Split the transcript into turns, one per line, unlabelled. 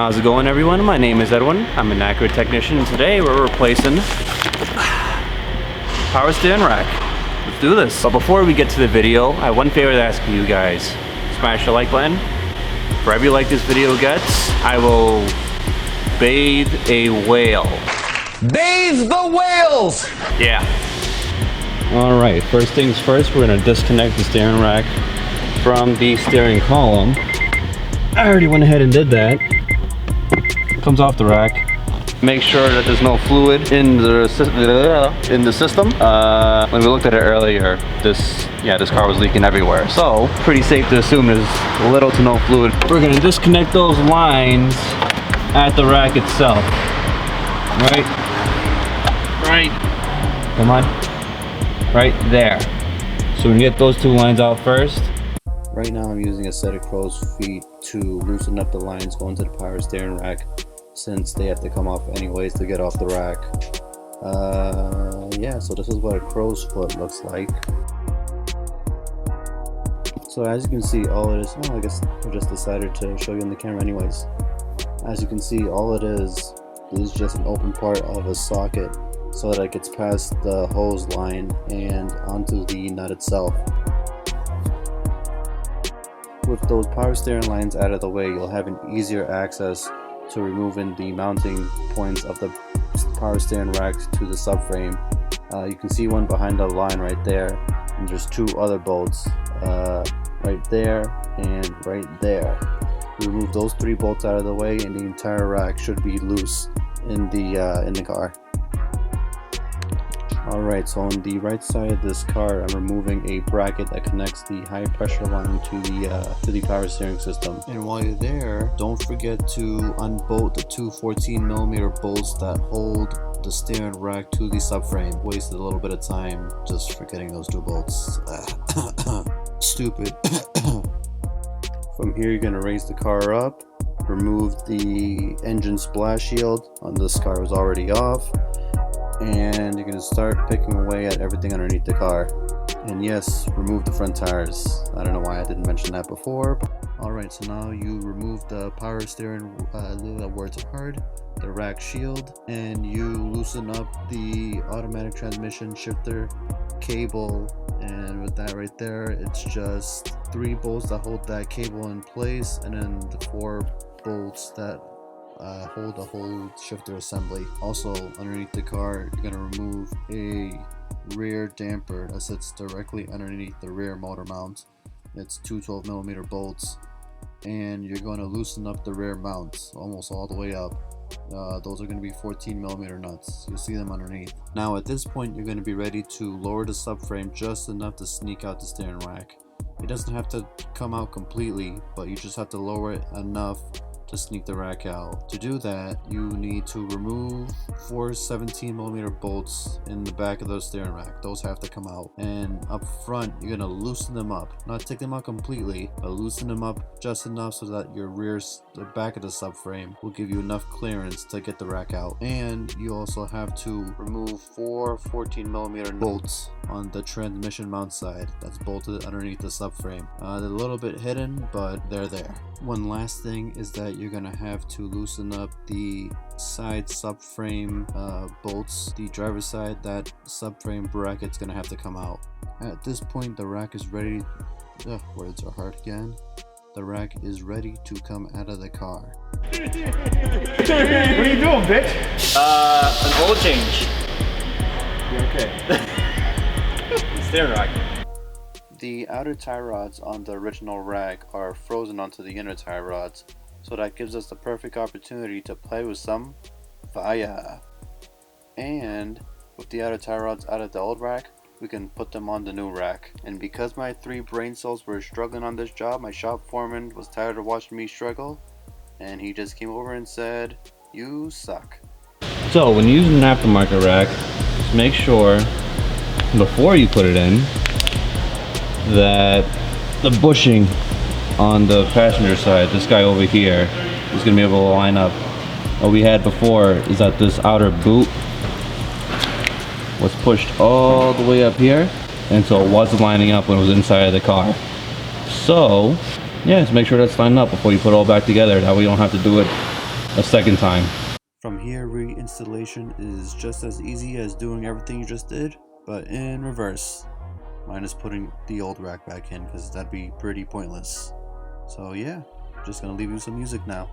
How's it going, everyone? My name is Edwin. I'm an Acura technician, and today we're replacing power steering rack. Let's do this. But before we get to the video, I have one favor to ask you guys. Smash the like button. For every like this video gets, I will bathe a whale.
Bathe the whales!
Yeah. Alright, first things first, we're going to disconnect the steering rack from the steering column. I already went ahead and did that. Comes off the rack. Make sure that there's no fluid in the system. When we looked at it earlier, this car was leaking everywhere. So pretty safe to assume there's little to no fluid. We're gonna disconnect those lines at the rack itself. Right. Come on. Right there. So we get those two lines out first. Right now I'm using a set of crow's feet to loosen up the lines going to the power steering rack, since they have to come off anyways to get off the rack. Yeah, so this is what a crow's foot looks like. So as you can see, all it is, I guess I just decided to show you on the camera anyways. As you can see, all it is just an open part of a socket so that it gets past the hose line and onto the nut itself. With those power steering lines out of the way, you'll have an easier access to removing the mounting points of the power steering rack to the subframe. You can see one behind the line right there, and there's two other bolts right there and right there. Remove those three bolts out of the way and the entire rack should be loose in the car. Alright, so on the right side of this car, I'm removing a bracket that connects the high pressure line to the power steering system. And while you're there, don't forget to unbolt the two 14mm bolts that hold the steering rack to the subframe. Wasted a little bit of time just forgetting those two bolts. Stupid. From here, you're gonna raise the car up, remove the engine splash shield. On this car was already off. And you're going to start picking away at everything underneath the car. And yes, remove the front tires. I don't know why I didn't mention that before. Alright, so now you remove the power steering, words hard, the rack shield, and you loosen up the automatic transmission shifter cable. And with that right there, it's just 3 bolts that hold that cable in place, and then the 4 bolts that hold the whole shifter assembly. Also, underneath the car, you're going to remove a rear damper that sits directly underneath the rear motor mount. It's two 12mm bolts, and you're going to loosen up the rear mounts almost all the way up. Those are going to be 14mm nuts. You'll see them underneath. Now at this point, you're going to be ready to lower the subframe just enough to sneak out the steering rack. It doesn't have to come out completely, but you just have to lower it enough to sneak the rack out. To do that, you need to remove 4 17mm bolts in the back of the steering rack. Those have to come out. And up front, you're gonna loosen them up. Not take them out completely, but loosen them up just enough so that the back of the subframe will give you enough clearance to get the rack out. And you also have to remove 4 14mm bolts on the transmission mount side that's bolted underneath the subframe. They're a little bit hidden, but they're there. One last thing is that you're gonna have to loosen up the side subframe bolts. The driver's side, that subframe bracket's gonna have to come out. At this point, the rack is ready. Words are hard again. The rack is ready to come out of the car.
What are you doing, bitch?
An oil change.
Okay.
Steering rack.
The outer tie rods on the original rack are frozen onto the inner tie rods, so that gives us the perfect opportunity to play with some fire. And with the outer tie rods out of the old rack, we can put them on the new rack. And because my 3 brain cells were struggling on this job, my shop foreman was tired of watching me struggle, and he just came over and said, "You suck."
So when you're using an aftermarket rack, just make sure before you put it in that the bushing on the passenger side, this guy over here, is going to be able to line up. What we had before is that this outer boot was pushed all the way up here, and so it wasn't lining up when it was inside of the car. So yeah, just make sure that's lined up before you put it all back together. That way you don't have to do it a second time.
From here, reinstallation is just as easy as doing everything you just did, but in reverse. Minus putting the old rack back in, because that'd be pretty pointless. So yeah, just gonna leave you some music now.